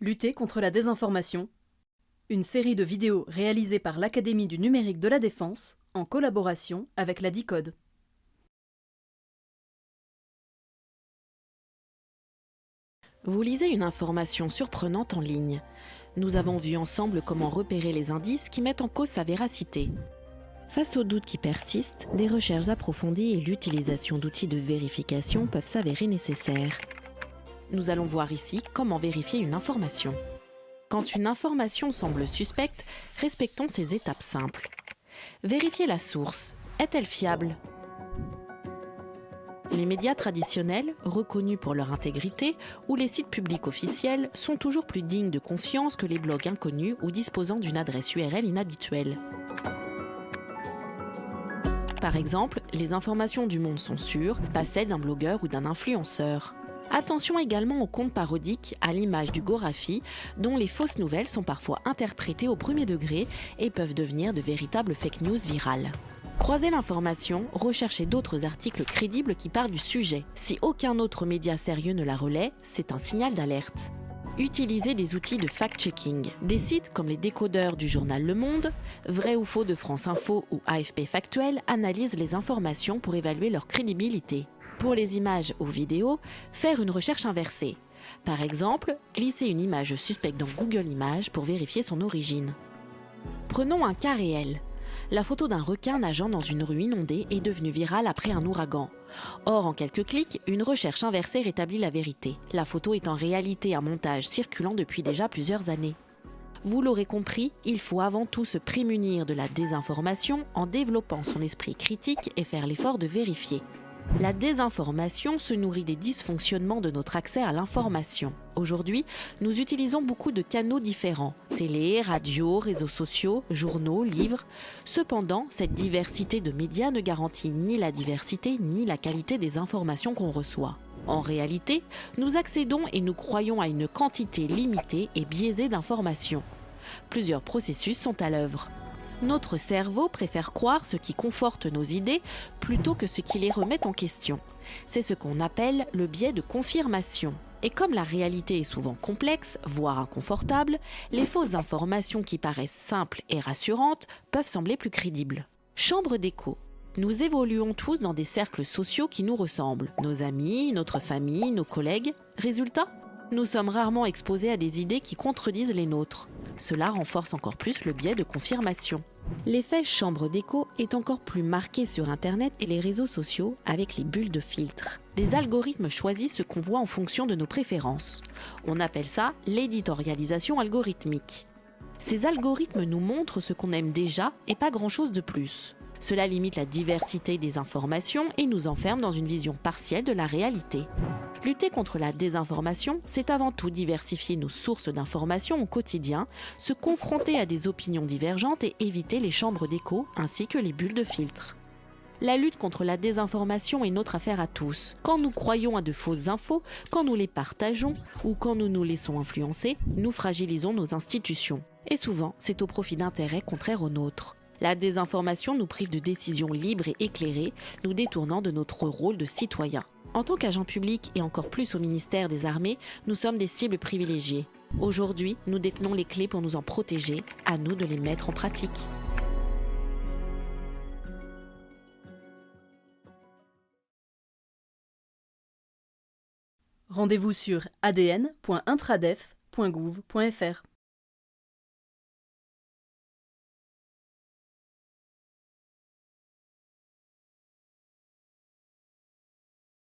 Lutter contre la désinformation, une série de vidéos réalisées par l'Académie du numérique de la défense en collaboration avec la DICODE. Vous lisez une information surprenante en ligne. Nous avons vu ensemble comment repérer les indices qui mettent en cause sa véracité. Face aux doutes qui persistent, des recherches approfondies et l'utilisation d'outils de vérification peuvent s'avérer nécessaires. Nous allons voir ici comment vérifier une information. Quand une information semble suspecte, respectons ces étapes simples. Vérifiez la source. Est-elle fiable ? Les médias traditionnels, reconnus pour leur intégrité, ou les sites publics officiels sont toujours plus dignes de confiance que les blogs inconnus ou disposant d'une adresse URL inhabituelle. Par exemple, les informations du Monde sont sûres, pas celles d'un blogueur ou d'un influenceur. Attention également aux comptes parodiques, à l'image du Gorafi, dont les fausses nouvelles sont parfois interprétées au premier degré et peuvent devenir de véritables fake news virales. Croisez l'information, recherchez d'autres articles crédibles qui parlent du sujet. Si aucun autre média sérieux ne la relaie, c'est un signal d'alerte. Utilisez des outils de fact-checking. Des sites comme les décodeurs du journal Le Monde, Vrai ou Faux de France Info ou AFP Factuel analysent les informations pour évaluer leur crédibilité. Pour les images ou vidéos, faire une recherche inversée. Par exemple, glisser une image suspecte dans Google Images pour vérifier son origine. Prenons un cas réel. La photo d'un requin nageant dans une rue inondée est devenue virale après un ouragan. Or, en quelques clics, une recherche inversée rétablit la vérité. La photo est en réalité un montage circulant depuis déjà plusieurs années. Vous l'aurez compris, il faut avant tout se prémunir de la désinformation en développant son esprit critique et faire l'effort de vérifier. La désinformation se nourrit des dysfonctionnements de notre accès à l'information. Aujourd'hui, nous utilisons beaucoup de canaux différents, télé, radio, réseaux sociaux, journaux, livres. Cependant, cette diversité de médias ne garantit ni la diversité ni la qualité des informations qu'on reçoit. En réalité, nous accédons et nous croyons à une quantité limitée et biaisée d'informations. Plusieurs processus sont à l'œuvre. Notre cerveau préfère croire ce qui conforte nos idées plutôt que ce qui les remet en question. C'est ce qu'on appelle le biais de confirmation. Et comme la réalité est souvent complexe, voire inconfortable, les fausses informations qui paraissent simples et rassurantes peuvent sembler plus crédibles. Chambre d'écho. Nous évoluons tous dans des cercles sociaux qui nous ressemblent. Nos amis, notre famille, nos collègues. Résultat ? Nous sommes rarement exposés à des idées qui contredisent les nôtres. Cela renforce encore plus le biais de confirmation. L'effet chambre d'écho est encore plus marqué sur Internet et les réseaux sociaux avec les bulles de filtre. Des algorithmes choisissent ce qu'on voit en fonction de nos préférences. On appelle ça l'éditorialisation algorithmique. Ces algorithmes nous montrent ce qu'on aime déjà et pas grand-chose de plus. Cela limite la diversité des informations et nous enferme dans une vision partielle de la réalité. Lutter contre la désinformation, c'est avant tout diversifier nos sources d'informations au quotidien, se confronter à des opinions divergentes et éviter les chambres d'écho ainsi que les bulles de filtre. La lutte contre la désinformation est notre affaire à tous. Quand nous croyons à de fausses infos, quand nous les partageons ou quand nous nous laissons influencer, nous fragilisons nos institutions. Et souvent, c'est au profit d'intérêts contraires aux nôtres. La désinformation nous prive de décisions libres et éclairées, nous détournant de notre rôle de citoyen. En tant qu'agent public et encore plus au ministère des Armées, nous sommes des cibles privilégiées. Aujourd'hui, nous détenons les clés pour nous en protéger, à nous de les mettre en pratique. Rendez-vous sur adn.intradef.gouv.fr.